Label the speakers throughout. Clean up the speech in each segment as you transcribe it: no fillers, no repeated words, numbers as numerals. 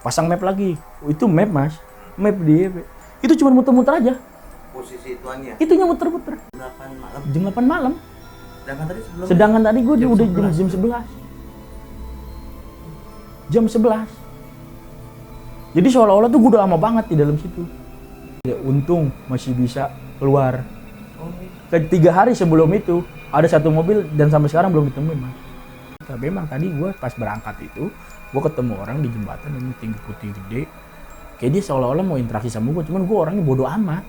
Speaker 1: pasang map lagi. Itu map mas, map di itu cuma muter-muter aja.
Speaker 2: Posisi tuannya
Speaker 1: Itunya muter-muter.
Speaker 2: jam 8 malam.
Speaker 1: Jam 8 malam.
Speaker 2: Sedangkan tadi sebelumnya.
Speaker 1: Sedangkan tadi gue
Speaker 2: Jam
Speaker 1: udah
Speaker 2: 11.
Speaker 1: jam 11. Jam 11. Jadi seolah-olah tuh gue udah lama banget di dalam situ. Ya, untung masih bisa keluar. Ketiga hari sebelum itu ada satu mobil dan sampai sekarang belum ditemuin mas. Tapi memang tadi gue pas berangkat itu gue ketemu orang di jembatan yang tinggi putih gede. Kayak dia seolah-olah mau interaksi sama gue, cuman gue orangnya bodoh amat.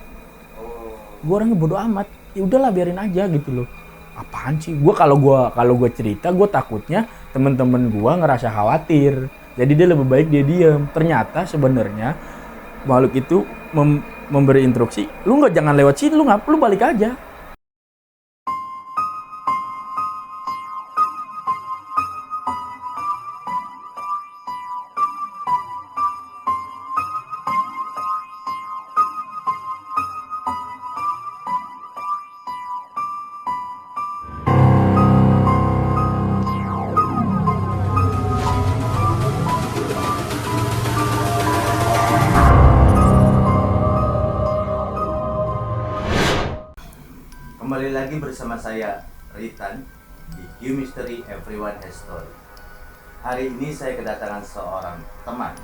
Speaker 1: Gue orangnya bodoh amat. Ya udahlah biarin aja gitu loh. Apaan sih? Kalau gue cerita gue takutnya temen-temen gue ngerasa khawatir. Jadi dia lebih baik dia diem. Ternyata sebenarnya makhluk itu memberi instruksi, lu nggak jangan lewat sini, lu balik aja.
Speaker 2: Kembali lagi bersama saya Ritan di Q Mystery Everyone Has Story. Hari ini saya kedatangan seorang teman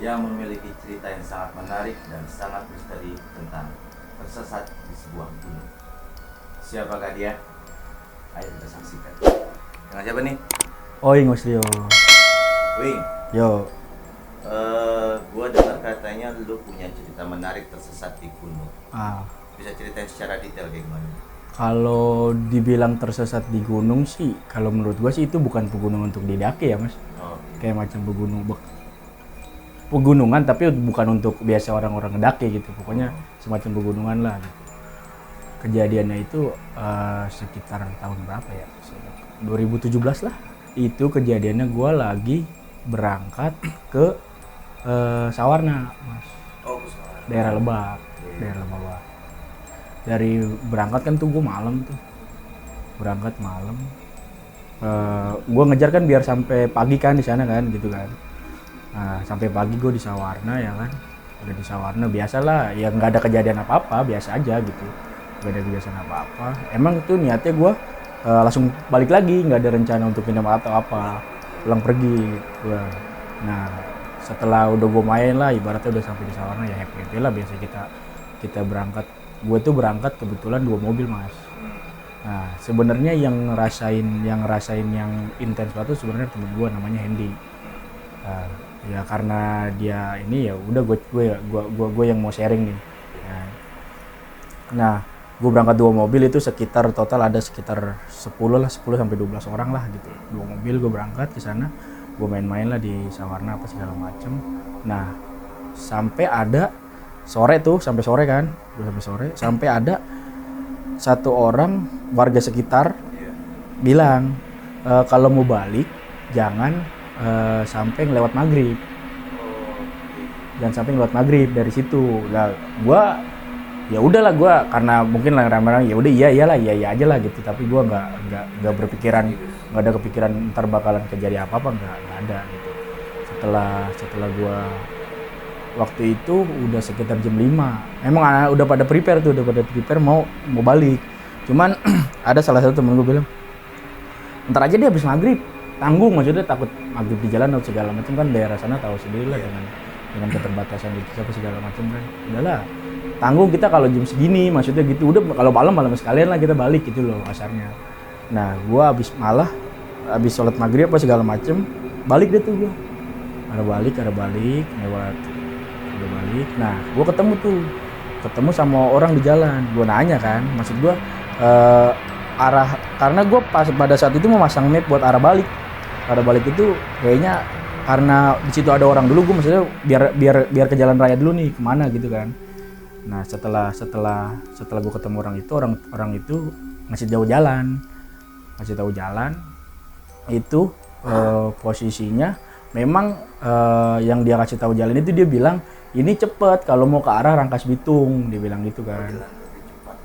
Speaker 2: yang memiliki cerita yang sangat menarik dan sangat misteri tentang tersesat di sebuah gunung. Siapakah dia? Ayo kita saksikan. Dengan siapa nih?
Speaker 1: Oi Ngosrio.
Speaker 2: Wing.
Speaker 1: Yo.
Speaker 2: Gua dengar katanya lu punya cerita menarik tersesat di gunung. Bisa ceritain secara detail kayak gimana?
Speaker 1: Kalau dibilang tersesat di gunung sih, kalau menurut gua sih itu bukan pegunungan untuk didaki ya mas.
Speaker 2: Oh,
Speaker 1: Kayak macam pegunungan tapi bukan untuk biasa orang-orang ngedaki gitu. Pokoknya semacam pegunungan lah gitu. Kejadiannya itu sekitar tahun berapa ya? 2017 lah. Itu kejadiannya gua lagi berangkat ke Sawarna mas.
Speaker 2: oh salah.
Speaker 1: Daerah Lebak. Daerah Lebak. Dari berangkat kan tuh gue malam tuh, berangkat malam, gue ngejar kan biar sampai pagi kan di sana kan gitu kan. Nah, sampai pagi gue di Sawarna ya kan, udah di Sawarna biasalah, ya nggak ada kejadian apa-apa, biasa aja gitu, nggak ada kebiasaan apa-apa. Emang itu niatnya gue langsung balik lagi, nggak ada rencana untuk pindah atau apa, pulang pergi gue. Nah setelah udah gue main lah, ibaratnya udah sampai di Sawarna ya happy lah, biasa kita berangkat. Gue tuh berangkat kebetulan 2 mobil mas. Nah sebenarnya yang ngerasain yang intens banget sebenarnya temen gue namanya Hendy. Ya karena dia ini ya udah gue yang mau sharing nih. Nah gue berangkat 2 mobil itu sekitar total ada sekitar 10 sampai 12 orang lah gitu. 2 mobil gue berangkat ke sana, gue main-main lah di Sawarna apa segala macem. Nah sampai ada sore tuh, sampai sore kan, sampai ada satu orang warga sekitar bilang kalau mau balik jangan sampai lewat maghrib, dari situ. Lah gua ya udahlah, gua karena mungkin rame-rame ya udah iya aja lah gitu, tapi gua nggak ada kepikiran ntar bakalan kejadian apa nggak ada gitu. Setelah gua waktu itu udah sekitar jam 5. Emang udah pada prepare mau balik. Cuman ada salah satu temen gue bilang, ntar aja dia habis maghrib. Tanggung, maksudnya takut maghrib di jalan atau segala macam kan, daerah sana tahu sendiri lah dengan keterbatasan itu apa segala macam kan. Udahlah, tanggung kita kalau jam segini, maksudnya gitu. Udah kalau malam sekalian lah kita balik gitu loh asarnya. Nah, gua habis sholat maghrib apa segala macam, balik deh tuh gua. Ada balik lewat. Nah, gue ketemu sama orang di jalan. Gue nanya kan, maksud gue arah, karena gue pada saat itu mau masang map buat arah balik. Arah balik itu kayaknya karena di situ ada orang dulu, gue maksudnya biar ke jalan raya dulu nih kemana gitu kan. Nah setelah gue ketemu orang itu ngasih tahu jalan itu posisinya memang yang dia kasih tahu jalan itu dia bilang ini cepet kalau mau ke arah Rangkas Bitung, dia bilang gitu kan.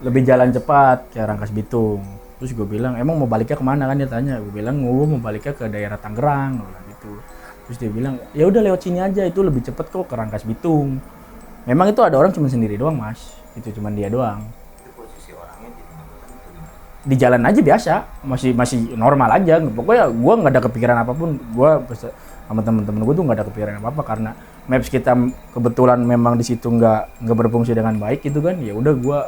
Speaker 1: Lebih jalan cepat ke Rangkas Bitung. Terus gue bilang emang mau baliknya kemana kan, dia tanya. Gue bilang gue mau baliknya ke daerah Tangerang gitu. Terus dia bilang, ya udah lewat sini aja, itu lebih cepet kok ke Rangkas Bitung. Memang itu ada orang cuma sendiri doang mas, itu cuma dia doang.
Speaker 2: Itu posisi orangnya di tengah hutan itu gimana?
Speaker 1: Di jalan aja biasa, masih normal aja. Pokoknya gue nggak ada kepikiran apapun. Gue sama temen-temen gue tuh nggak ada kepikiran apa-apa karena maps kita kebetulan memang di situ nggak berfungsi dengan baik gitu kan. Ya udah gue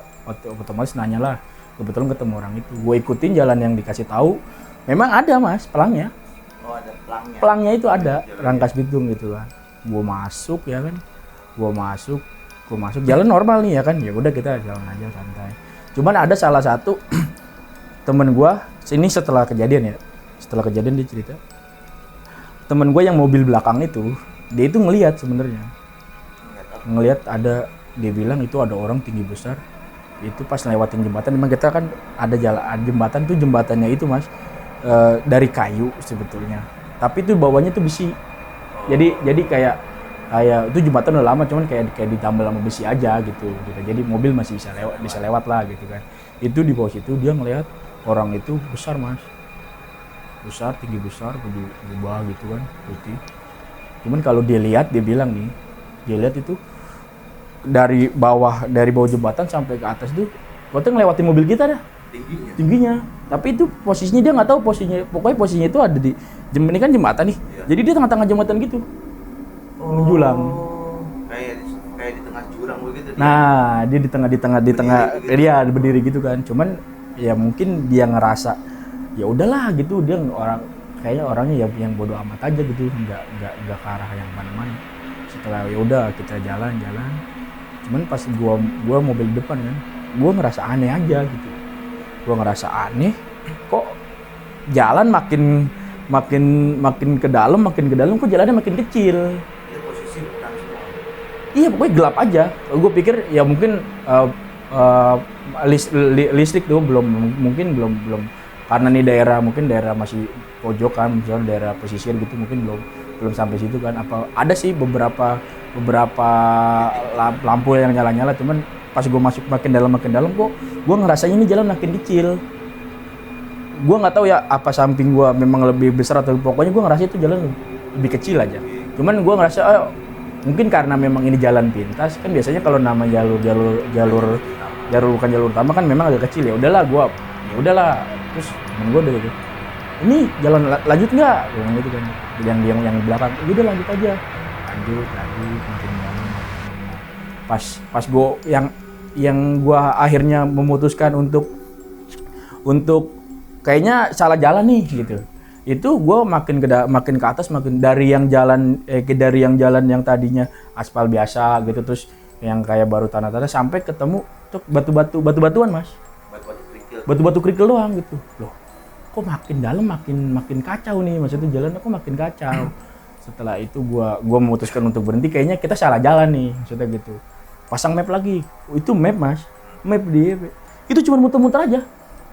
Speaker 1: otomatis nanya lah. Kebetulan ketemu orang itu, gue ikutin jalan yang dikasih tahu. Memang ada mas pelangnya.
Speaker 2: Oh ada pelangnya.
Speaker 1: Pelangnya itu ada, Rangkas Bitung gitu kan. Gue masuk ya kan. Gue masuk jalan normal nih ya kan. Ya udah kita jalan aja santai. Cuman ada salah satu temen gue, ini setelah kejadian dia cerita, temen gue yang mobil belakang itu, dia itu ngelihat sebenarnya, ngelihat ada, dia bilang itu ada orang tinggi besar, itu pas lewatin jembatan. Memang kita kan ada jalan jembatan tuh, jembatannya itu mas dari kayu sebetulnya, tapi itu bawahnya tuh besi, jadi kayak itu jembatan udah lama, cuman kayak ditambal sama besi aja gitu. Jadi mobil masih bisa lewat lah gitu kan. Itu di bawah situ dia ngelihat orang itu besar mas, tinggi besar, berubah gitu kan, putih. Cuman kalau dia lihat, dia bilang nih, dia lihat itu dari bawah jembatan sampai ke atas tuh, waktu ngelewatin mobil kita dah, tingginya. Tapi itu posisinya dia nggak tahu posisinya, pokoknya posisinya itu ada di ini kan jembatan nih, jadi dia tengah-tengah jembatan gitu, menjulang.
Speaker 2: Kayak di tengah jurang begitu.
Speaker 1: Nah, dia di tengah dia berdiri gitu kan. Cuman ya mungkin dia ngerasa ya udahlah gitu, dia kayaknya orangnya yang bodoh amat aja gitu, nggak ke arah yang mana-mana. Setelah ya udah kita jalan, cuman pas gua mobil depan kan, gua ngerasa aneh aja gitu. Gua ngerasa aneh, kok jalan makin ke dalam kok jalannya makin kecil.
Speaker 2: Itu posisi hutan semua.
Speaker 1: Iya, pokoknya gelap aja. Gue pikir ya mungkin listrik tuh belum karena nih daerah masih pojokan, misalnya daerah pesisir gitu, mungkin belum sampai situ kan. Apa ada sih beberapa lampu yang nyala-nyala, cuman pas gue masuk makin dalam kok gue ngerasanya ini jalan makin kecil. Gue nggak tahu ya apa samping gue memang lebih besar atau pokoknya gue ngerasa itu jalan lebih kecil aja. Cuman gue ngerasa mungkin karena memang ini jalan pintas kan, biasanya kalau nama jalur bukan jalur utama kan memang agak kecil. Ya udahlah terus temen gue udah gitu, ini jalan lanjut nggak, bilang gitu kan, yang di belakang, udah lanjut aja, lanjut makin jalan. Pas gue yang gue akhirnya memutuskan untuk kayaknya salah jalan nih gitu. Itu gue makin ke atas, makin dari yang jalan yang tadinya aspal biasa gitu, terus yang kayak baru tanah-tanah, sampai ketemu tuh batu-batuan mas, batu-batu kerikil doang gitu. Loh, kok makin dalam makin kacau nih, maksudnya jalan kok makin kacau. Setelah itu gue memutuskan untuk berhenti, kayaknya kita salah jalan nih, maksudnya gitu. Pasang map lagi, itu map itu cuma muter-muter aja.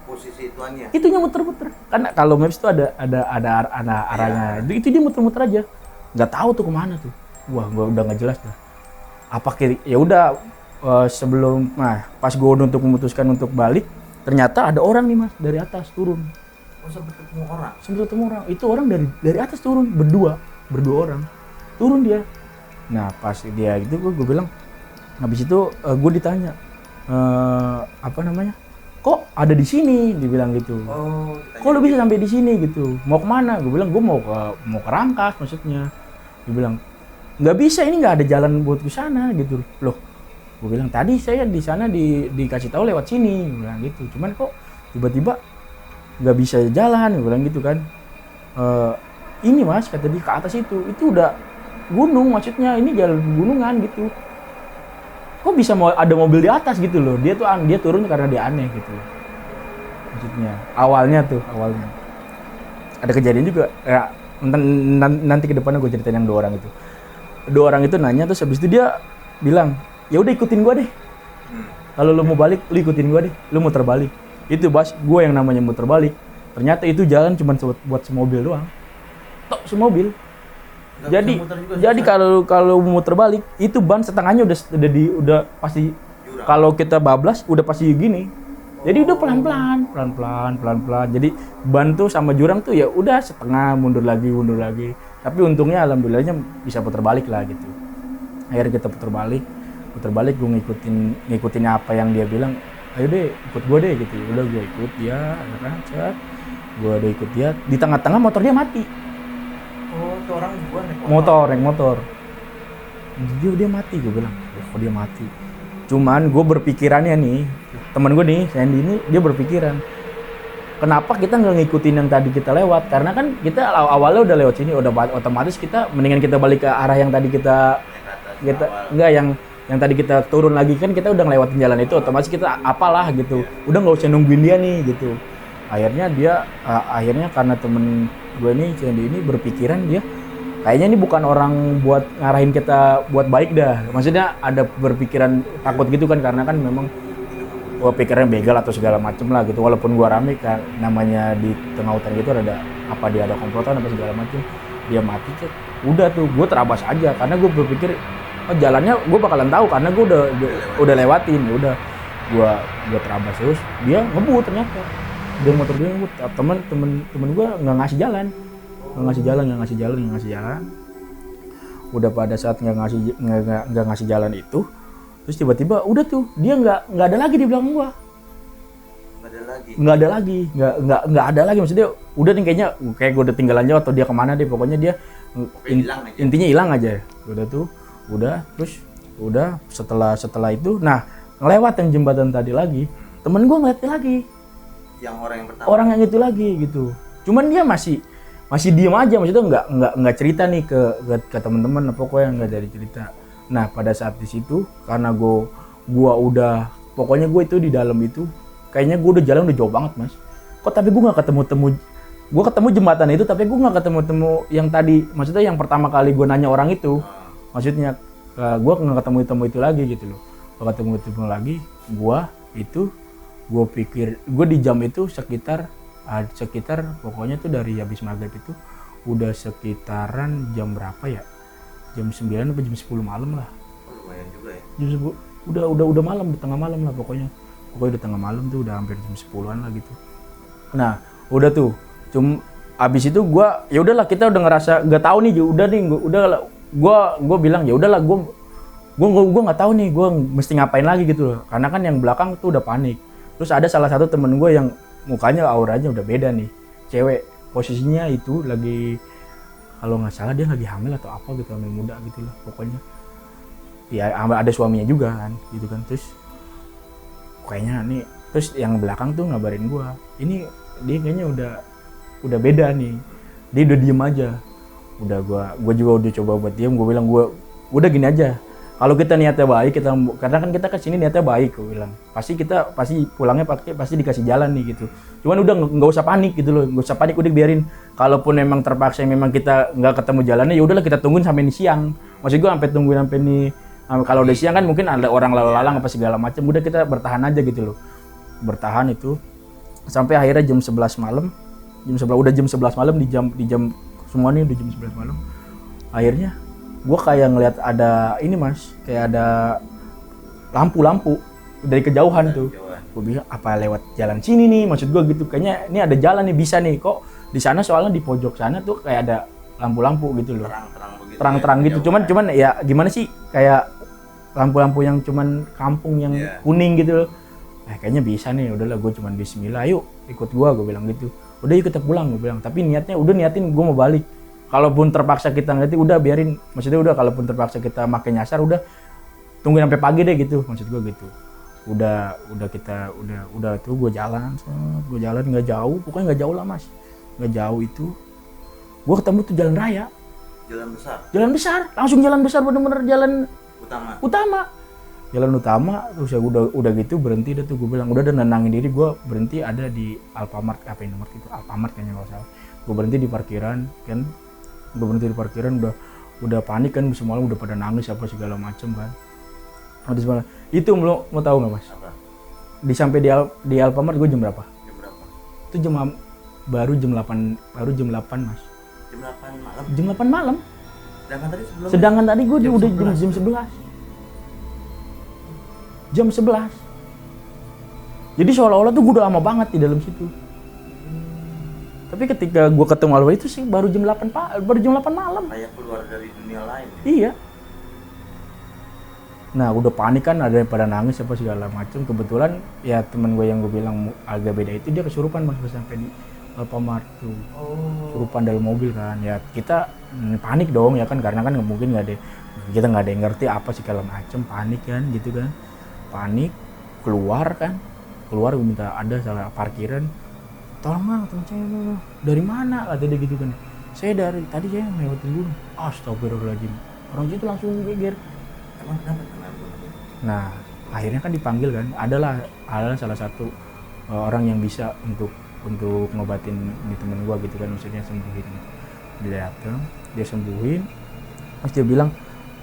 Speaker 2: Posisi ituannya.
Speaker 1: Itunya muter-muter. Karena kalau maps itu ada arahnya. Itu dia muter-muter aja. Nggak tahu tuh kemana tuh. Wah, gua udah nggak jelas dah. Apa kiri? Ya udah pas gua untuk memutuskan untuk balik, ternyata ada orang nih mas dari atas turun.
Speaker 2: Oh, sempat ketemu orang.
Speaker 1: Itu orang dari atas turun, berdua orang. Turun dia. Nah, pas dia gitu gua bilang, habis itu gua ditanya kok ada di sini, dibilang gitu. Kok lu bisa sampai di sini gitu, mau kemana? Gue bilang gue mau ke Rangkas maksudnya. Dia bilang nggak bisa, ini nggak ada jalan buat ke sana gitu. Loh, gue bilang tadi saya di sana dikasih tahu lewat sini, gue bilang gitu. Cuman kok tiba-tiba nggak bisa jalan, gue bilang gitu kan. Ini mas, kata dia ke atas itu udah gunung, maksudnya ini jalan gunungan gitu. Kok bisa mau ada mobil di atas gitu loh. Dia turun karena dia aneh gitu loh. Maksudnya awalnya ada kejadian juga ya, nanti ke depannya gue ceritain yang dua orang itu nanya, terus habis itu dia bilang ya udah ikutin gue deh, kalau lu mau balik lu ikutin gue deh, lu muter balik. Itu bas gue yang namanya muter balik, ternyata itu jalan cuma buat semobil doang, semobil. Jadi kalau muter balik itu ban setengahnya udah pasti, kalau kita bablas udah pasti gini. Jadi udah pelan-pelan. Jadi ban tuh sama jurang tuh ya udah setengah, mundur lagi. Tapi untungnya alhamdulillahnya bisa putar balik lah gitu. Akhirnya kita putar balik gue ngikutin apa yang dia bilang, ayo deh ikut gue deh gitu. Udah gue ikut dia, ya kan, gue udah ikut dia. Di tengah-tengah motor dia mati.
Speaker 2: Oh, itu orang gua naik
Speaker 1: Motor. Dia mati, gue bilang, kok dia mati. Cuman gue berpikirannya nih, teman gue nih, Sandy ini, dia berpikiran, kenapa kita nggak ngikutin yang tadi kita lewat? Karena kan kita awalnya udah lewat sini, udah otomatis kita mendingan kita balik ke arah yang tadi kita enggak yang tadi kita turun lagi, kan kita udah ngelewatin jalan itu, otomatis kita apalah gitu. Udah nggak usah nungguin dia nih gitu. Akhirnya karena temen gue ini Sandy ini berpikiran, dia kayaknya ini bukan orang buat ngarahin kita buat baik dah. Maksudnya ada berpikiran takut gitu kan, karena kan memang gua pikirnya begal atau segala macem lah gitu. Walaupun gua rame kan, namanya di tengah hutan gitu ada komplotan apa segala macem, dia mati cek. Udah tuh gue terabas aja karena gue berpikir jalannya gue bakalan tahu karena gue udah lewatin. Udah gue terabas terus, dia ngebut ternyata. Dia motor dia ngebut. Temen gue nggak ngasih jalan. Udah pada saat nggak ngasih jalan itu, terus tiba-tiba udah tuh dia nggak ada lagi di belakang gua. Nggak ada lagi maksudnya udah nih kayak gua udah tinggalan jauh atau dia kemana deh, pokoknya dia intinya hilang aja. Terus setelah itu, nah ngelewat yang jembatan tadi lagi, temen gua ngeliatnya lagi.
Speaker 2: Yang orang yang pertama.
Speaker 1: Orang yang itu lagi gitu. Cuman dia masih diem aja, maksudnya nggak cerita nih ke teman-teman, pokoknya nggak jadi cerita. Nah pada saat di situ karena gua udah pokoknya gue itu di dalam itu kayaknya gue udah jalan udah jauh banget mas. Kok tapi gue nggak ketemu jembatan itu, tapi gue nggak ketemu yang tadi, maksudnya yang pertama kali gue nanya orang itu, maksudnya gue nggak ketemu itu lagi gitu loh. Nggak ketemu lagi, gue pikir gue di jam itu sekitar pokoknya tuh dari habis maghrib itu udah sekitaran jam berapa ya, jam 9 atau jam 10 malam lah.
Speaker 2: Lumayan juga ya.
Speaker 1: Jam 10 udah malam, di tengah malam lah pokoknya udah tengah malam tuh, udah hampir jam 10-an lah gitu. Nah udah tuh abis itu gue ya udahlah, kita udah ngerasa nggak tahu nih, gue bilang ya udahlah, gue nggak tahu nih gue mesti ngapain lagi gitu loh, karena kan yang belakang tuh udah panik. Terus ada salah satu temen gue yang mukanya auranya udah beda nih, cewek, posisinya itu lagi, kalau nggak salah dia lagi hamil atau apa gitu, hamil muda gitu lah pokoknya. Ya ada suaminya juga kan gitu kan. Terus kayaknya nih, terus yang belakang tuh ngabarin gue, ini dia kayaknya udah beda nih, dia udah diem aja. Udah gue juga udah coba buat diem, gue bilang gue udah gini aja, kalau kita niatnya baik, karena kan kita kesini niatnya baik, gue bilang pasti pulangnya pasti dikasih jalan nih gitu. Cuman udah nggak usah panik gitu loh, nggak usah panik, udah biarin. Kalaupun memang terpaksa memang kita nggak ketemu jalannya, ya udahlah kita tungguin sampai nih siang. Maksud gue tungguin sampai nih, kalau udah siang kan mungkin ada orang lalu-lalang apa segala macam, udah kita bertahan aja gitu loh. Bertahan itu sampai akhirnya jam 11 malam, udah jam 11 malam di jam semua nih udah jam 11 malam. Akhirnya gue kayak ngeliat ada ini mas, kayak ada lampu dari kejauhan tuh. Gue bilang apa lewat jalan sini nih, maksud gue gitu, kayaknya ini ada jalan nih, bisa nih. Kok di sana soalnya di pojok sana tuh kayak ada lampu-lampu gitu loh, terang-terang gitu. Cuman ya gimana sih, kayak lampu-lampu yang cuman kampung yang kuning gitu loh. Kayaknya bisa nih, udahlah gue cuman bismillah, yuk ikut gue bilang gitu. Udah yuk kita pulang, gue bilang, tapi niatin gue mau balik. Kalaupun terpaksa kita ngerti, udah biarin, maksudnya udah kalaupun terpaksa kita makin nyasar, udah tungguin sampai pagi deh gitu, maksud gue gitu. Udah tuh gue jalan nggak jauh, pokoknya nggak jauh lah mas, nggak jauh itu gue ketemu tuh jalan raya, jalan besar, langsung jalan besar, bener-bener jalan utama. Terus ya udah gitu berhenti deh tuh, gue bilang udah nenangin diri, gue berhenti ada di Alfamart, apa yang nomor itu Alfamart kayaknya kalau salah. Gue berhenti di parkiran kan, udah panik kan, semalam udah pada nangis apa segala macem kan. Habis malam itu mau tahu nggak mas? Apa? Sampai di Alfamart gue jam berapa? Itu baru jam 8 mas. Jam 8 malam. Sedangkan tadi gue udah jam 11. Jam 11. Jadi seolah-olah tuh gue udah lama banget di dalam situ. Tapi ketika gue ketemu Alwa itu sih baru jam 8 malam.
Speaker 2: Kayak keluar dari dunia lain.
Speaker 1: Iya. Nah udah panik kan, ada yang pada nangis apa segala macam. Kebetulan ya temen gue yang gue bilang agak beda itu dia kesurupan mas sampai di Alfamart tuh. Kesurupan dalam mobil kan. Ya kita panik dong ya kan, karena kan mungkin kita nggak ada yang ngerti apa segala macam, panik kan gitu kan. Panik keluar minta ada salah parkiran. Tolong bang, teman saya dari mana? Kata dia gitu kan. Saya dari tadi saya lewatin gunung. Astagfirullahaladzim. Orang situ langsung geger.
Speaker 2: Emang kenapa gunung?
Speaker 1: Nah, akhirnya kan dipanggil kan. Adalah salah satu orang yang bisa untuk ngobatin ini temen gua gitu kan, maksudnya sembuhin. Dia datang, dia sembuhin. Terus dia bilang,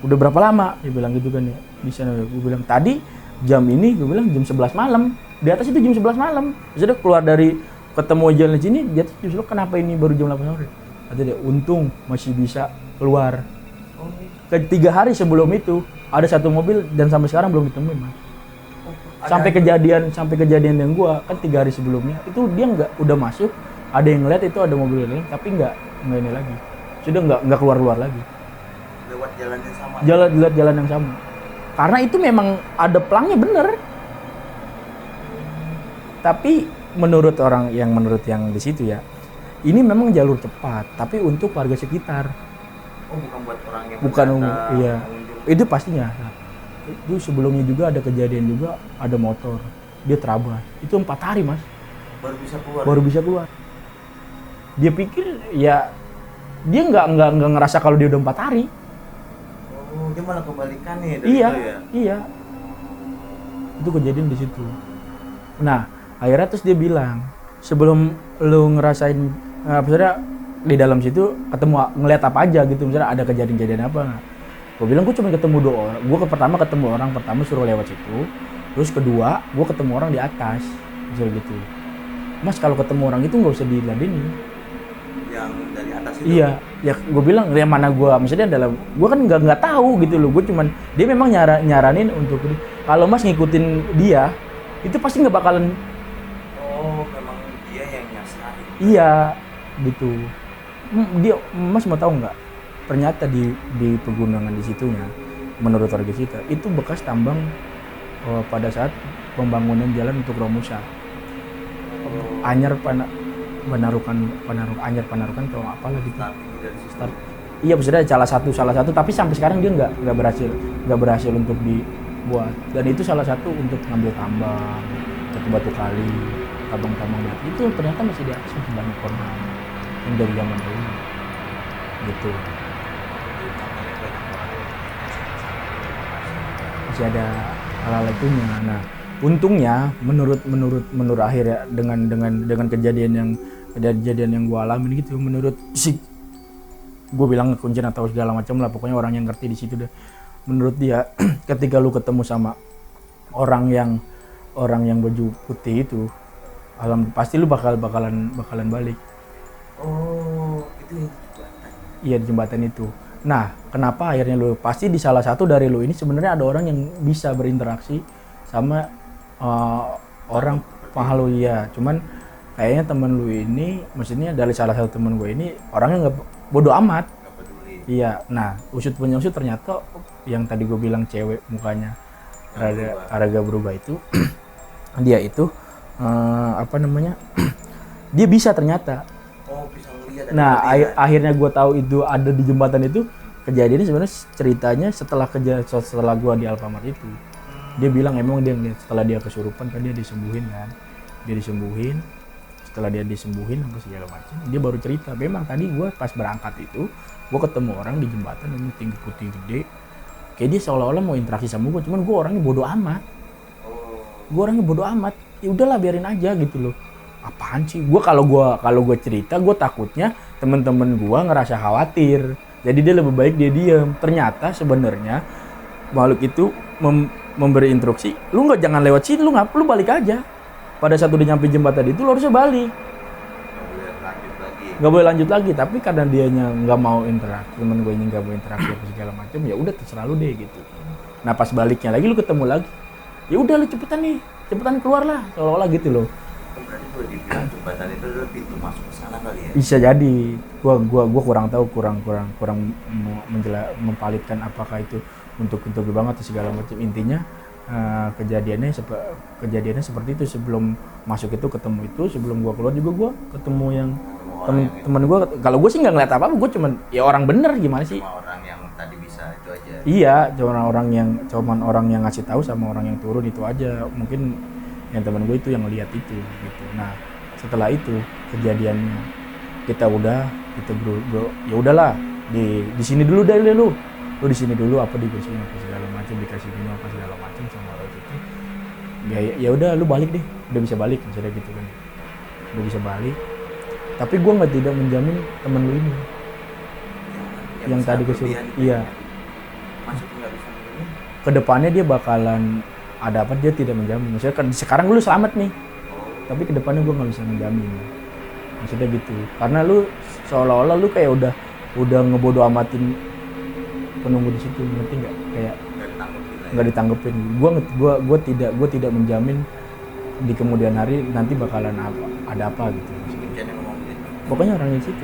Speaker 1: "Udah berapa lama?" Dia bilang gitu kan ya. Di sana gua bilang, "Tadi jam ini," gua bilang jam 11 malam. Di atas itu jam 11 malam. Sudah keluar dari ketemu jalan sini, dia justru kenapa ini baru jam 8 sore? Kata dia, untung masih bisa keluar. Ketiga hari sebelum itu ada satu mobil dan sampai sekarang belum ditemuin mas. Sampai kejadian yang gua kan 3 hari sebelumnya itu dia udah masuk, ada yang ngeliat itu ada mobil lain tapi nggak ini lagi, sudah nggak keluar lagi.
Speaker 2: Lewat jalan yang sama.
Speaker 1: Jalan yang sama. Karena itu memang ada pelangnya bener. Tapi menurut yang di situ ya, ini memang jalur cepat, tapi untuk warga sekitar.
Speaker 2: Oh, bukan buat orang yang
Speaker 1: Iya. Itu pastinya. Nah, itu sebelumnya juga ada kejadian juga, ada motor dia terabas. Itu 4 hari mas. Baru bisa keluar. Dia pikir ya dia nggak ngerasa kalau dia udah 4 hari.
Speaker 2: Oh, dia malah kebalikannya dari
Speaker 1: Iya,
Speaker 2: itu ya.
Speaker 1: iya. Itu kejadian di situ. Nah, akhirnya terus dia bilang, sebelum lu ngerasain misalnya di dalam situ ketemu ngeliat apa aja gitu, misalnya ada kejadian apa nggak? Gue bilang gue cuma ketemu 2 orang. Gue pertama ketemu orang pertama suruh lewat situ, terus kedua gue ketemu orang di atas, misalnya gitu. Mas kalau ketemu orang itu nggak usah diladenin.
Speaker 2: Yang dari atas itu?
Speaker 1: Iya, ya gue bilang yang mana gue, maksudnya dalam gue kan nggak tahu gitu loh. Gue cuman dia memang nyaranin untuk kalau mas ngikutin dia itu pasti nggak bakalan.
Speaker 2: Oh, memang dia yang nyasar.
Speaker 1: Iya, gitu. Dia mas mau tahu nggak? Ternyata di pegunungan di situnya, menurut warga kita itu bekas tambang pada saat pembangunan jalan untuk Romusa. Anyar Panarukan atau apalah gitu. Start. Iya, maksudnya salah satu tapi sampai sekarang dia nggak berhasil untuk dibuat. Dan itu salah satu untuk ngambil tambang, batu kali, tambang batu itu ternyata masih di atas, masih banyak korban yang dari zaman dulu gitu. Masih ada hal-hal itunya. Nah, untungnya menurut akhir ya, dengan kejadian yang gue alami gitu, menurut si gue bilang kuncian atau segala macam lah, pokoknya orang yang ngerti di situ deh. Menurut dia ketika lu ketemu sama orang yang baju putih itu, pasti lu bakalan balik.
Speaker 2: Oh, itu jembatan.
Speaker 1: Iya, di jembatan itu. Nah, kenapa akhirnya lu pasti di salah satu dari lu ini sebenarnya ada orang yang bisa berinteraksi sama orang makhluk ya. Cuman kayaknya temen lu ini, maksudnya dari salah satu temen gue ini orangnya nggak bodo amat.
Speaker 2: Nggak peduli.
Speaker 1: Iya. Nah, usut ternyata yang tadi gue bilang cewek mukanya rada berubah itu dia itu dia bisa ternyata.
Speaker 2: Oh, bisa ngeliat.
Speaker 1: Nah, akhirnya gue tahu itu ada di jembatan itu. Kejadiannya sebenarnya ceritanya setelah gue di Alfamart itu. Dia bilang emang dia setelah dia kesurupan kan dia disembuhin kan. Setelah dia disembuhin apa segala macam, dia baru cerita. Memang tadi gue pas berangkat itu, gue ketemu orang di jembatan yang tinggi putih gede. Kayak dia seolah-olah mau interaksi sama gue, cuman gue orangnya bodoh amat. Ya udahlah biarin aja gitu loh. Apaan sih? Kalau gue cerita, gue takutnya temen-temen gue ngerasa khawatir. Jadi dia lebih baik dia diam. Ternyata sebenarnya makhluk itu memberi instruksi, lu jangan lewat sini, lu balik aja. Pada saat udah nyampe jembatan itu lu harusnya balik. Nggak boleh lanjut lagi. Tapi karena dianya nggak mau interaksi, temen gue ini nggak mau interaksi apa segala macam, ya udah terserah lu deh gitu. Nah pas baliknya lagi lu ketemu lagi, ya udah lu cepetan keluar lah, seolah-olah gitu loh.
Speaker 2: Berarti tuh dibilang jembatan itu adalah pintu masuk ke sana kali ya.
Speaker 1: Bisa jadi. Gua kurang tahu, kurang mempalitkan apakah itu untuk gerbang atau segala macam. Intinya kejadiannya seperti itu. Sebelum masuk itu ketemu itu, sebelum gua keluar juga gua ketemu yang temen gua. Kalau gua sih nggak ngeliat apa-apa, gua cuman ya orang bener gimana sih.
Speaker 2: Sama orang yang tadi bisa itu aja.
Speaker 1: Iya, cuman orang yang ngasih tahu sama orang yang turun itu aja. Mungkin yang teman gue itu yang lihat itu gitu. Nah, setelah itu kejadiannya kita bro ya udahlah di sini dulu deh lu di sini dulu apa dibersihin apa segala macam, dikasih minum apa segala macam sama orang itu. Ya udah lu balik deh, udah bisa balik misalnya gitu kan. Udah bisa balik. Tapi gue tidak menjamin temen lu ini yang tadi kesurupan. Iya.
Speaker 2: Masuk nggak bisa menjamin.
Speaker 1: Kedepannya dia bakalan ada apa, dia tidak menjamin. Maksudnya kan sekarang lu selamat nih, tapi kedepannya gue nggak bisa menjamin. Maksudnya gitu, karena lu seolah-olah lu kayak udah ngebodo amatin penunggu di situ, ngerti nggak? Kayak nggak ditanggepin. Gue tidak menjamin di kemudian hari nanti bakalan ada apa gitu. Pokoknya orang di situ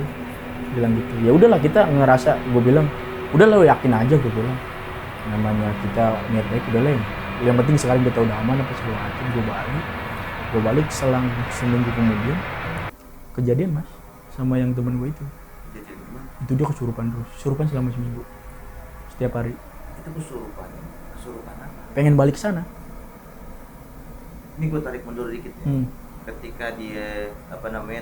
Speaker 1: bilang gitu. Ya udahlah, kita ngerasa, gue bilang udah lo yakin aja, gue bilang namanya kita niat baik udah lah. Yang penting sekarang kita udah aman apa segala macam. Gue balik selang seminggu kemudian kejadian mas sama yang temen gue itu dia kesurupan selama seminggu setiap hari.
Speaker 2: Itu kesurupan apa?
Speaker 1: Pengen balik ke sana.
Speaker 2: Ini gue tarik mundur dikit ya. Ketika dia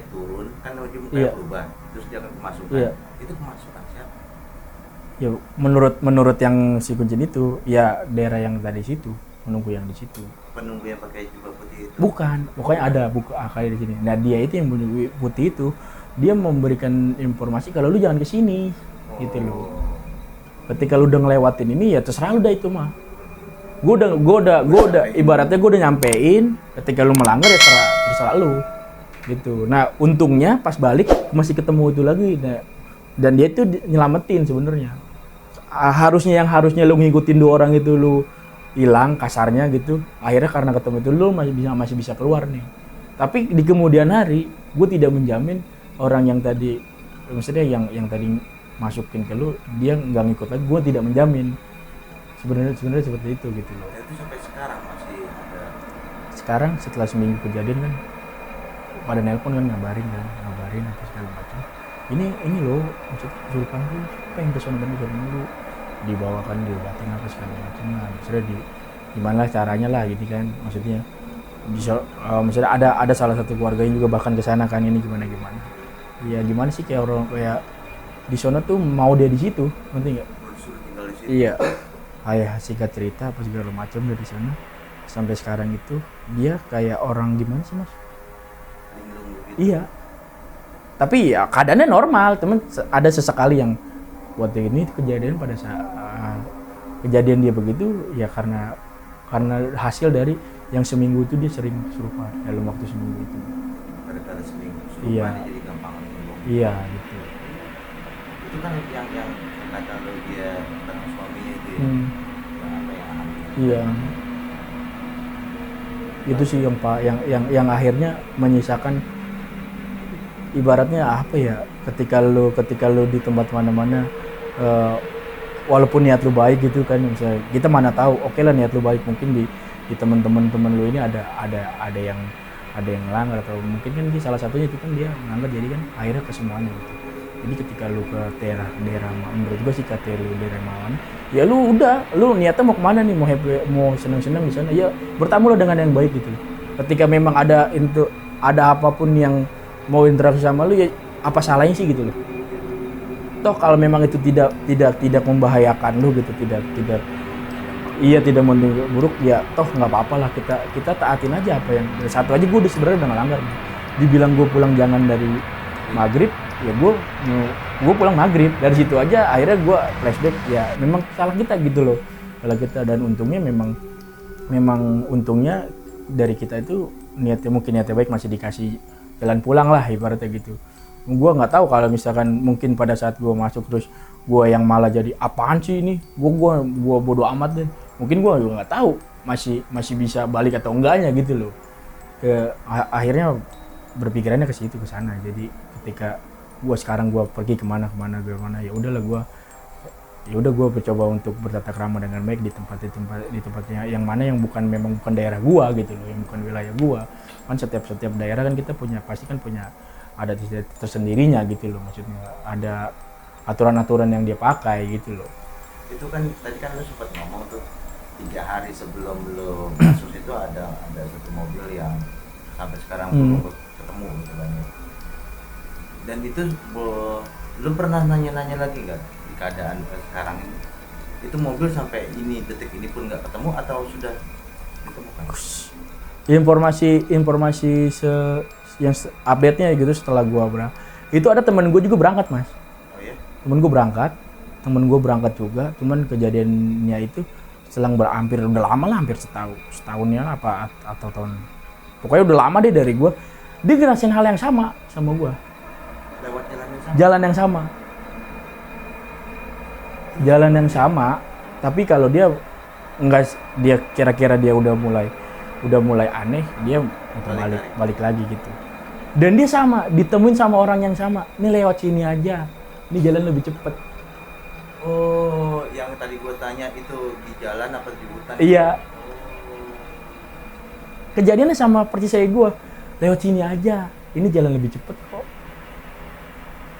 Speaker 2: turun kan ujung
Speaker 1: Iya.
Speaker 2: berubah, terus dia akan kemasukan.
Speaker 1: Iya.
Speaker 2: Itu kemasukan siapa?
Speaker 1: Ya menurut yang si kuncin itu ya daerah yang tadi situ, menunggu yang di situ.
Speaker 2: Penunggu yang pakai jubah putih itu?
Speaker 1: Bukan, pokoknya ada buku kayak di sini. Nah dia itu yang putih itu, dia memberikan informasi kalau lu jangan kesini, gitu loh. Ketika lu udah ngelewatin ini ya terserah lu dah itu mah. Gue udah ibaratnya gue udah nyampein. Ketika lu melanggar ya terserah lu, gitu. Nah untungnya pas balik masih ketemu itu lagi. Nah, dan dia itu nyelamatin sebenarnya. Harusnya lu ngikutin dua orang itu lu hilang kasarnya gitu. Akhirnya karena ketemu itu lu masih bisa keluar nih. Tapi di kemudian hari gue tidak menjamin orang yang tadi, maksudnya yang tadi masukin ke lu dia nggak ngikut lagi. Gue tidak menjamin. Sebenarnya seperti itu gitu loh.
Speaker 2: Itu sampai sekarang masih ada.
Speaker 1: Sekarang setelah seminggu kejadian kan pada nelpon kan ngabarin apa segala macam. Ini loh maksud kesurupan lu, pengen kesana dulu dibawakan diobatin apa segala macam. Nah, maksudnya gimana caranya lah gitu kan, maksudnya misalnya ada salah satu keluarga yang juga bahkan kesana kan, ini gimana ya gimana sih kayak orang kayak di sana tuh mau dia di situ, ngerti nggak? Iya. Ayah singkat cerita apa segala macam dari sana sampai sekarang itu dia kayak orang gimana sih mas? Iya. Tapi ya keadaannya normal, temen ada sesekali yang waktu ini kejadian pada saat kejadian dia begitu ya karena hasil dari yang seminggu itu dia sering kesurupan dalam waktu seminggu itu.
Speaker 2: Gara-gara seminggu kesurupan
Speaker 1: Iya.
Speaker 2: Jadi gampang ngomong.
Speaker 1: Iya gitu.
Speaker 2: Itu kan yang kata lo dia tentang suaminya itu ya. Yang
Speaker 1: Iya. Itu sih yang akhirnya menyisakan ibaratnya apa ya, ketika lu di tempat mana-mana walaupun niat lu baik gitu kan, misalnya kita mana tahu oke lah niat lu baik, mungkin di teman-teman lu ini ada yang melanggar atau mungkin kan salah satunya itu kan dia melanggar, jadi kan akhirnya ke semuanya gitu. Jadi ketika lu ke daerah menurut gua sih daerah mana, ya lu niatnya mau kemana nih, mau senang-senang di sana ya bertamu lah dengan yang baik gitu. Ketika memang ada apapun yang mau interaksi sama lu ya apa salahnya sih gitu loh. Toh kalau memang itu tidak membahayakan lu gitu, tidak menimbulkan buruk ya toh nggak apa-apa lah, kita taatin aja apa yang satu aja. Gue sebenarnya udah ngelanggar, dibilang gue pulang jangan dari maghrib ya gue pulang maghrib, dari situ aja akhirnya gue flashback ya memang salah kita gitu loh, salah kita. Dan untungnya memang untungnya dari kita itu niatnya baik, masih dikasih jalan pulang lah ibaratnya gitu. Gue nggak tahu kalau misalkan mungkin pada saat gue masuk terus gue yang malah jadi apaan sih ini, gue bodo amat deh, mungkin gue juga nggak tahu masih bisa balik atau enggaknya gitu loh. Akhirnya berpikirannya ke situ, ke sana. Jadi ketika gue sekarang gue pergi kemana ya udahlah gue mencoba untuk bertata krama dengan baik di tempatnya yang mana yang memang bukan daerah gue gitu loh, yang bukan wilayah gue. Kan setiap daerah kan kita pasti punya adat tersendirinya gitu loh, maksudnya ada aturan-aturan yang dia pakai gitu loh.
Speaker 2: Itu kan tadi kan lu sempat ngomong tuh 3 hari sebelum lu kasus itu ada satu mobil yang sampai sekarang belum ketemu gitu kan ya. Dan itu lu pernah nanya-nanya lagi nggak di keadaan sekarang ini? Itu mobil sampai detik ini pun nggak ketemu atau sudah ditemukan?
Speaker 1: Informasi yang update-nya gitu setelah gua itu ada temen gue juga berangkat, Mas.
Speaker 2: Oh ya?
Speaker 1: Temen gue berangkat juga, cuman kejadiannya itu selang udah lama lah, hampir setahunnya apa atau tahun, pokoknya udah lama deh dari gue. Dia ngerasain hal yang sama gue,
Speaker 2: Lewat
Speaker 1: jalan yang sama, tapi kalau dia kira-kira dia udah mulai aneh, dia balik lagi gitu. Dan dia ditemuin sama orang yang sama, ini lewat sini aja, ini jalan lebih cepet.
Speaker 2: Oh, yang tadi gue tanya itu di jalan apa di hutan?
Speaker 1: Iya. Kejadiannya sama persis saya gue, lewat sini aja, ini jalan lebih cepet kok.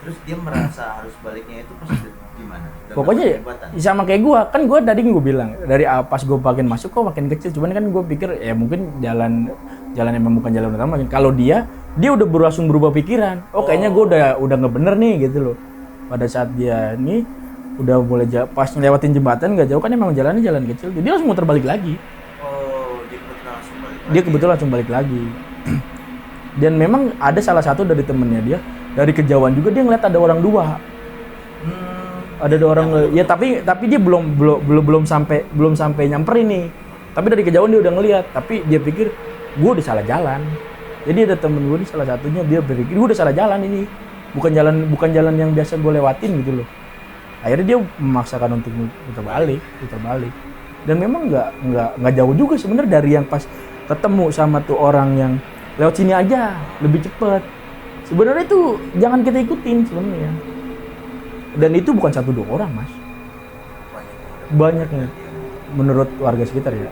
Speaker 2: Terus dia merasa harus baliknya itu pas gimana?
Speaker 1: Pokoknya sama kayak gue, kan gue tadi gue bilang dari pas gue makin masuk kok makin kecil, cuman kan gue pikir ya mungkin jalan emang bukan jalan utama. Kalau dia udah langsung berubah pikiran, kayaknya gue udah nggak bener nih gitu loh. Pada saat dia nih udah mulai pas ngelewatin jembatan nggak jauh kan emang jalannya jalan kecil, dia langsung muter balik lagi. Dia kebetulan langsung balik lagi. Dan memang ada salah satu dari temennya dia, dari kejauhan juga dia ngeliat ada orang dua. Ada orang ya, tapi dia belum sampai nyamperin nih. Tapi dari kejauhan dia udah ngeliat, tapi dia pikir gue udah salah jalan. Jadi ada temen gue nih, salah satunya dia berpikir gue udah salah jalan ini. Bukan jalan yang biasa gue lewatin gitu loh. Akhirnya dia memaksakan untuk putar balik. Dan memang nggak jauh juga sebenarnya dari yang pas ketemu sama tuh orang yang lewat sini aja lebih cepet. Sebenarnya itu jangan kita ikutin sebenarnya. Dan itu bukan 1-2 orang, Mas. Banyaknya. Menurut warga sekitar ya.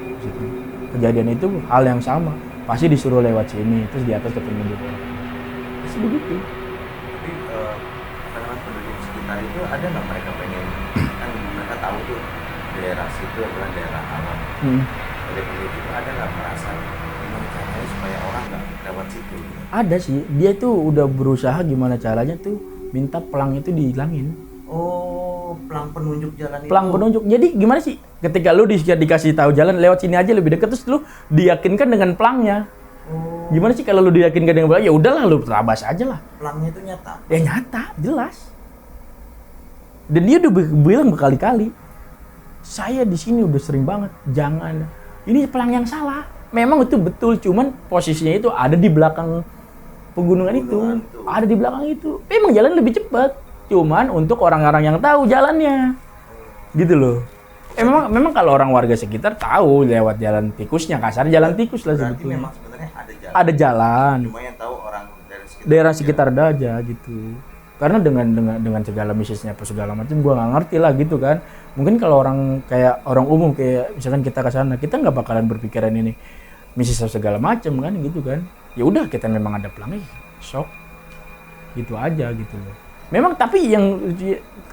Speaker 1: Kejadian itu hal yang sama. Pasti disuruh lewat sini, terus di atas ketemu juga. Pasti begitu.
Speaker 2: Tapi penduduk sekitar itu ada nggak mereka pengen, kan mereka tahu tuh daerah situ adalah daerah alam. Dari penduduk itu ada nggak merasa gimana caranya supaya orang nggak lewat situ?
Speaker 1: Ada sih, dia tuh udah berusaha gimana caranya tuh minta pelang itu dihilangin.
Speaker 2: Oh, pelang penunjuk jalan itu.
Speaker 1: Pelang penunjuk. Jadi gimana sih? Ketika lu dikasih tahu jalan lewat sini aja lebih dekat, terus lu diyakinkan dengan pelangnya.
Speaker 2: Oh.
Speaker 1: Gimana sih kalau lu diyakinkan dengan pelang? Ya udahlah, lu terabas aja lah.
Speaker 2: Pelangnya itu nyata.
Speaker 1: Ya nyata, jelas. Dan dia udah bilang berkali-kali, saya di sini udah sering banget, jangan. Ini pelang yang salah. Memang itu betul, cuman posisinya itu ada di belakang pegunungan itu. Ada di belakang itu. Memang jalan lebih cepat. Cuman untuk orang-orang yang tahu jalannya. Gitu loh. Memang kalau orang warga sekitar tahu lewat jalan tikusnya, kasar jalan tikus lah sebetulnya.
Speaker 2: Berarti memang sebenarnya
Speaker 1: ada jalan.
Speaker 2: Cuma yang tahu orang
Speaker 1: daerah sekitar aja gitu. Karena dengan segala misisnya apa segala macam gua nggak ngerti lah gitu kan. Mungkin kalau orang kayak orang umum kayak misalkan kita ke sana, kita nggak bakalan berpikiran ini misis segala macam kan gitu kan. Ya udah, kita memang ada pelangnya, sok. Gitu aja gitu loh. Memang tapi yang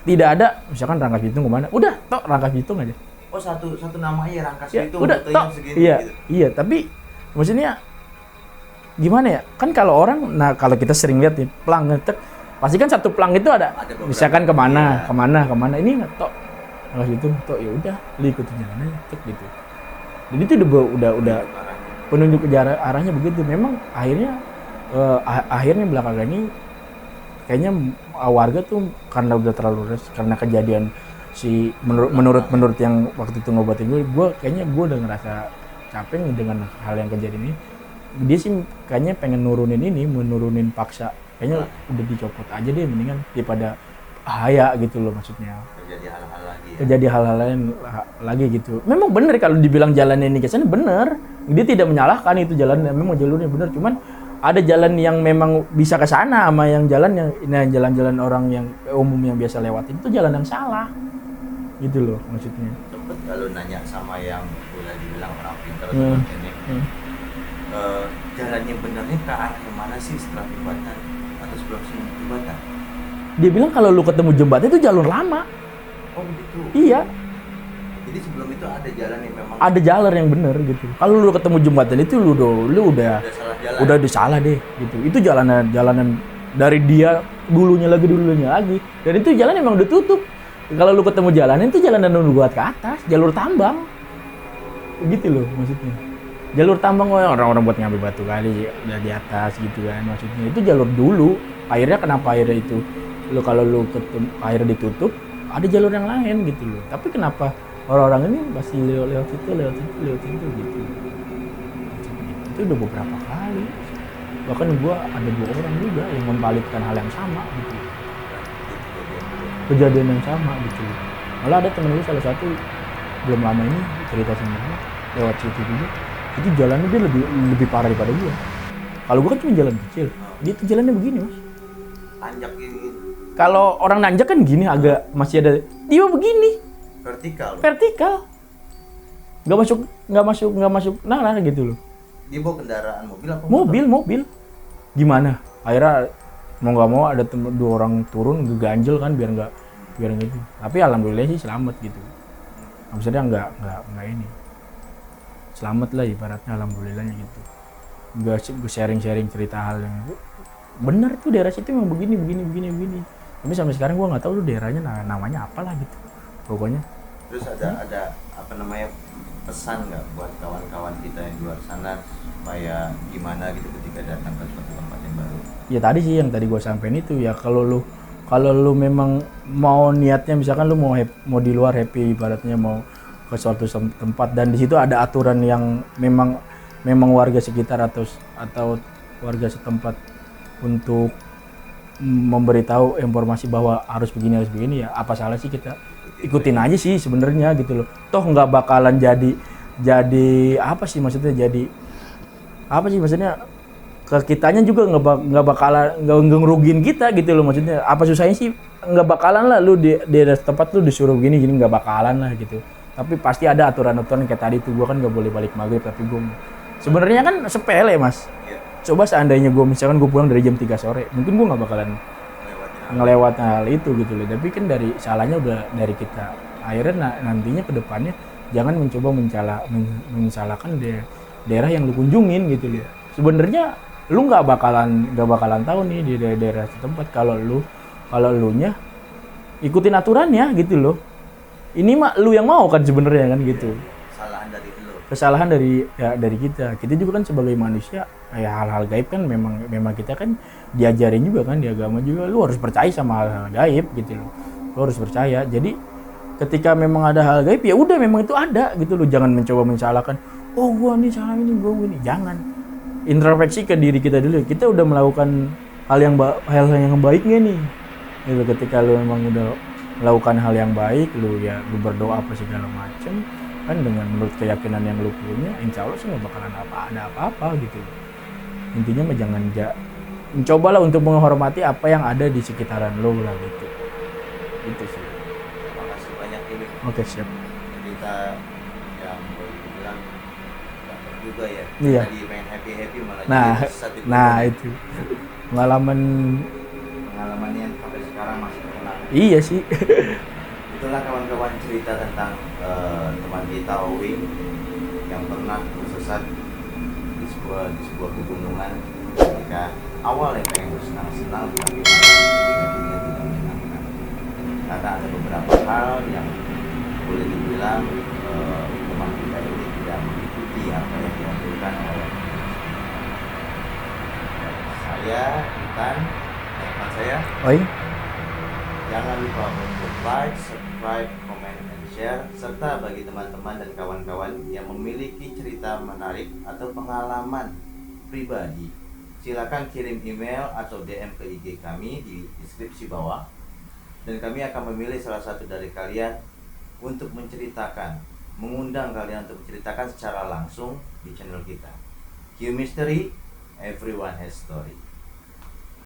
Speaker 1: tidak ada misalkan Rangkas Bitung kemana, udah tok Rangkas Bitung aja.
Speaker 2: Oh, satu nama aja Rangkas
Speaker 1: ya,
Speaker 2: Bitung,
Speaker 1: udah tok. Iya, gitu. Iya, tapi maksudnya gimana ya? Kan kalau orang, nah kalau kita sering lihat nih pelang ngetek, pasti kan satu pelang itu ada misalkan kemana, ini tok Rangkas Bitung, tok ya udah, lu ikutin jalannya tek gitu. Jadi itu udah penunjuk arahnya begitu. Memang akhirnya belakangan ini kayaknya warga tuh karena udah terlalu karena kejadian menurut yang waktu itu ngobatin gue kayaknya gue udah ngerasa capek dengan hal yang kejadian ini. Dia sih kayaknya pengen menurunin paksa, kayaknya udah dicopot aja deh mendingan daripada bahaya gitu loh, maksudnya terjadi hal-hal lain lagi gitu. Memang bener kalau dibilang jalannya ini ke sana bener, dia tidak menyalahkan itu jalan, memang jalurnya bener, cuman ada jalan yang memang bisa ke sana sama yang jalan-jalan orang yang umum yang biasa lewatin itu jalan yang salah. Gitu loh maksudnya.
Speaker 2: Sempet kalau nanya sama yang boleh dibilang orang pintar
Speaker 1: Hmm.
Speaker 2: seperti ini, jalannya benarnya ke arah yang mana sih setelah jembatan atau sebelum jembatan?
Speaker 1: Dia bilang kalau lu ketemu jembatan itu jalur lama.
Speaker 2: Oh begitu.
Speaker 1: Iya,
Speaker 2: Jadi sebelum itu ada jalan yang memang
Speaker 1: ada jalur yang bener gitu. Kalau lu ketemu jembatan itu lu udah
Speaker 2: salah jalan.
Speaker 1: udah salah deh gitu. Itu jalanan dari dia dulunya lagi. Dan itu jalan emang udah tutup. Kalau lu ketemu jalanan itu jalanan lu buat ke atas, jalur tambang. Gitu loh maksudnya. Jalur tambang orang-orang buat ngambil batu kali di atas gitu kan maksudnya. Itu jalur dulu. Akhirnya kenapa akhirnya itu kalau lu ketemu akhirnya ditutup, ada jalur yang lain gitu loh. Tapi kenapa orang-orang ini masih lewat situ gitu. Itu udah beberapa kali. Bahkan gua ada 2 orang juga yang membalikkan hal yang sama gitu. Kejadian yang sama gitu. Malah ada temen gue salah satu belum lama ini cerita sama gue lewat situ juga. Itu jalannya dia lebih parah daripada gue. Kalau gue kan cuma jalan kecil, dia tuh jalannya begini mas.
Speaker 2: Tanjak ini
Speaker 1: Kalau orang nanjak kan gini agak masih ada, dia begini
Speaker 2: vertikal.
Speaker 1: Nggak masuk narah gitu loh.
Speaker 2: Dia bawa kendaraan mobil apa?
Speaker 1: Mobil. Gimana? Akhirnya mau nggak mau ada 2 orang turun ngeganjel kan biar nggak gitu. Tapi alhamdulillah sih selamat gitu. Maksudnya nggak ini. Selamat lah ibaratnya alhamdulillahnya gitu. Nggak sharing cerita hal yang bener tuh daerah situ memang begini. Tapi sampai sekarang gua nggak tahu tuh daerahnya namanya apalah gitu. Pokoknya.
Speaker 2: Terus ada apa namanya pesan nggak buat kawan-kawan kita yang di luar sana supaya gimana gitu ketika datang ke suatu tempat yang baru?
Speaker 1: Ya tadi sih yang tadi gue sampein itu ya kalau lu memang mau niatnya misalkan lu mau di luar happy ibaratnya mau ke suatu tempat dan di situ ada aturan yang memang warga sekitar atau warga setempat untuk memberitahu informasi bahwa harus begini ya apa salah sih kita ikutin aja sih sebenarnya gitu loh. Toh nggak bakalan jadi apa sih maksudnya ke kitanya juga nggak bakalan ngerugiin kita gitu loh maksudnya. Apa susahnya sih nggak bakalan lah lu di daerah tempat lu disuruh gini nggak bakalan lah gitu. Tapi pasti ada aturan kayak tadi tuh gua kan nggak boleh balik maghrib tapi gua sebenarnya kan sepele mas. Coba seandainya gua misalkan gua pulang dari jam 3 sore mungkin gua nggak bakalan ngelewat hal itu gitu loh. Tapi kan dari salahnya udah dari kita. Akhirnya nantinya ke depannya jangan mencoba mensalahkan daerah yang lu kunjungin gitu loh. Sebenarnya lu nggak bakalan tahu nih di daerah setempat kalau lu nya ikutin aturannya gitu loh. Ini mah lu yang mau kan sebenarnya kan gitu. Kesalahan dari kita juga kan sebagai manusia ya hal-hal gaib kan memang kita kan diajarin juga kan di agama juga lu harus percaya sama hal-hal gaib gitu loh. Lu harus percaya. Jadi ketika memang ada hal gaib ya udah memang itu ada gitu loh. Jangan mencoba mensalahkan oh gua nih salah ini gua ini. Jangan. Introspeksi ke diri kita dulu. Kita udah melakukan hal yang baik nggak nih? Gitu, ketika lu memang udah melakukan hal yang baik, lu berdoa apa segala macem, kan dengan menurut keyakinan yang lu punya, insya Allah sih nggak bakalan ada apa-apa gitu. Intinya mah jangan mencobalah untuk menghormati apa yang ada di sekitaran lu lah gitu. Itu sih.
Speaker 2: Terima kasih banyak ini.
Speaker 1: Oke siap.
Speaker 2: Cerita yang boleh dibilang juga ya.
Speaker 1: Iya.
Speaker 2: Tadi main happy malah
Speaker 1: nah itu pengalaman
Speaker 2: yang sampai sekarang masih terkenang.
Speaker 1: Iya sih.
Speaker 2: Itulah kawan-kawan cerita tentang teman kita Owing yang pernah tersesat di sebuah pegunungan ketika awalnya pengen bersenang-senang tapi malah tidak menyenangkan karena ada beberapa hal yang boleh dibilang teman kita ini tidak mengikuti apa yang dianjurkan oleh saya, Itan, teman saya.
Speaker 1: Oi.
Speaker 2: Jangan lupa untuk like, subscribe, comment, and share serta bagi teman-teman dan kawan-kawan yang memiliki cerita menarik atau pengalaman pribadi silakan kirim email atau DM ke IG kami di deskripsi bawah dan kami akan memilih salah satu dari kalian untuk mengundang kalian untuk menceritakan secara langsung di channel kita Q Mystery, Everyone has story.